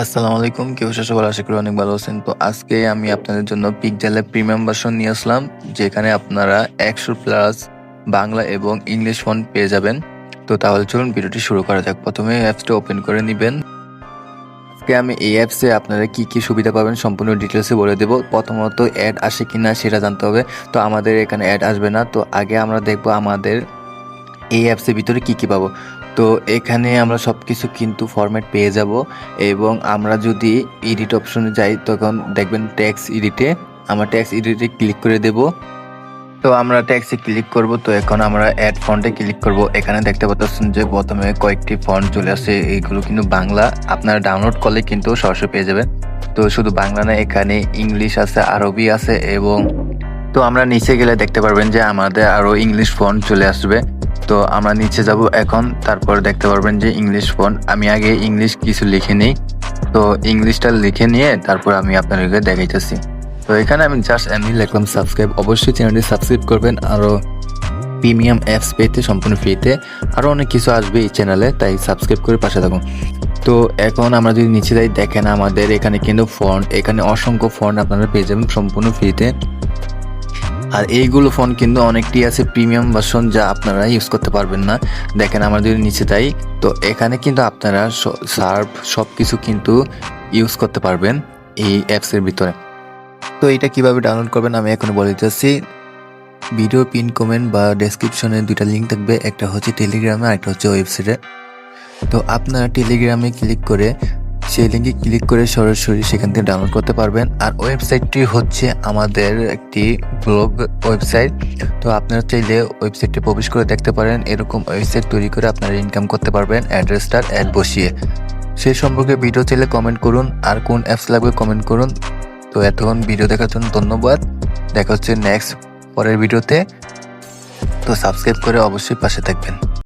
আসসালামু আলাইকুম। কি অবস্থা সবার? আশা করি অনেক ভালো আছেন। তো আজকে আমি আপনাদের জন্য পিকজালের প্রিমিয়াম ভার্সন নিয়ে আসলাম, যেখানে আপনারা ১০০+ বাংলা এবং ইংলিশ ফন্ট পেয়ে যাবেন। তো তাহলে চলুন ভিডিওটি শুরু করা যাক। প্রথমে অ্যাপসটা ওপেন করে নিবেন। আজকে আমি এই অ্যাপসে আপনারা কি সুবিধা পাবেন সম্পূর্ণ ডিটেলসে বলে দেব। প্রথমত অ্যাড আসে কিনা সেটা জানতে হবে। তো আমাদের এখানে অ্যাড আসবে না। তো আগে আমরা দেখব আমাদের এই অ্যাপসের ভিতরে কি পাবো। তো এখানে আমরা সবকিছু কিন্তু ফরম্যাট পেয়ে যাব, এবং আমরা যদি এডিট অপশনে যাই তখন দেখবেন টেক্সট এডিটে, আমরা টেক্সট এডিটে ক্লিক করে দেব। তো আমরা টেক্সটে ক্লিক করব। তো এখন আমরা অ্যাড ফন্টে ক্লিক করব। এখানে দেখতে পাচ্ছেন যে প্রথমে কয়েকটি ফন্ট চলে আসে, এইগুলো কিন্তু বাংলা। আপনারা ডাউনলোড করলে কিন্তু সরাসরি পেয়ে যাবেন। তো শুধু বাংলা না, এখানে ইংলিশ আছে, আরবি আছে, এবং তো আমরা নিচে গেলে দেখতে পারবেন যে আমাদের আরো ইংলিশ ফন্ট চলে আসবে। তো আমরা নিচে যাব এখন, তারপর দেখতে পারবেন যে ইংলিশ ফন্ট। আমি আগে ইংলিশ কিছু লিখে নিই। তো ইংলিশটা লিখে নিয়ে তারপর আমি আপনাদেরকে দেখাইতেছি। তো এখানে আমি জাস্ট এমনি লিখলাম সাবস্ক্রাইব। অবশ্যই চ্যানেলটি সাবস্ক্রাইব করবেন। আরও প্রিমিয়াম অ্যাপস পেতে সম্পূর্ণ ফ্রিতে আরও অনেক কিছু আসবে এই চ্যানেলে, তাই সাবস্ক্রাইব করে পাশে থাকুন। তো এখন আমরা যদি নিচে যাই, দেখেন আমাদের এখানে কিন্তু ফন্ট, এখানে অসংখ্য ফন্ট আপনারা পেয়ে যাবেন সম্পূর্ণ ফ্রিতে। আর এইগুলো ফোন কিন্তু অনেকটি আছে প্রিমিয়াম ভার্সন, যা আপনারা ইউজ করতে পারবেন না। দেখেন আমরা যদি নিচে যাই, তো এখানে কিন্তু আপনারা সার্ভ সব কিছু কিন্তু ইউজ করতে পারবেন এই অ্যাপসের ভিতরে। তো এটা কিভাবে ডাউনলোড করবেন আমি এখন বলে দিচ্ছি। ভিডিও পিন কমেন্ট বা ডেসক্রিপশনে দুইটা লিঙ্ক থাকবে, একটা হচ্ছে টেলিগ্রামে আর একটা হচ্ছে ওয়েবসাইটে। তো আপনারা টেলিগ্রামে ক্লিক করে সেই লিঙ্কে ক্লিক করে সরাসরি সেখান থেকে ডাউনলোড করতে পারবেন। আর ওয়েবসাইটটি হচ্ছে আমাদের একটি ব্লগ ওয়েবসাইট। তো আপনারা চাইলে ওয়েবসাইটে প্রবেশ করে দেখতে পারেন। এরকম ওয়েবসাইট তৈরি করে আপনারা ইনকাম করতে পারবেন অ্যাড্রেসটার অ্যাড বসিয়ে। সেই সম্পর্কে ভিডিও চাইলে কমেন্ট করুন, আর কোন অ্যাপস লাগবে কমেন্ট করুন। তো এতক্ষণ ভিডিও দেখার জন্য ধন্যবাদ। দেখা হচ্ছে নেক্সট পরের ভিডিওতে। তো সাবস্ক্রাইব করে অবশ্যই পাশে থাকবেন।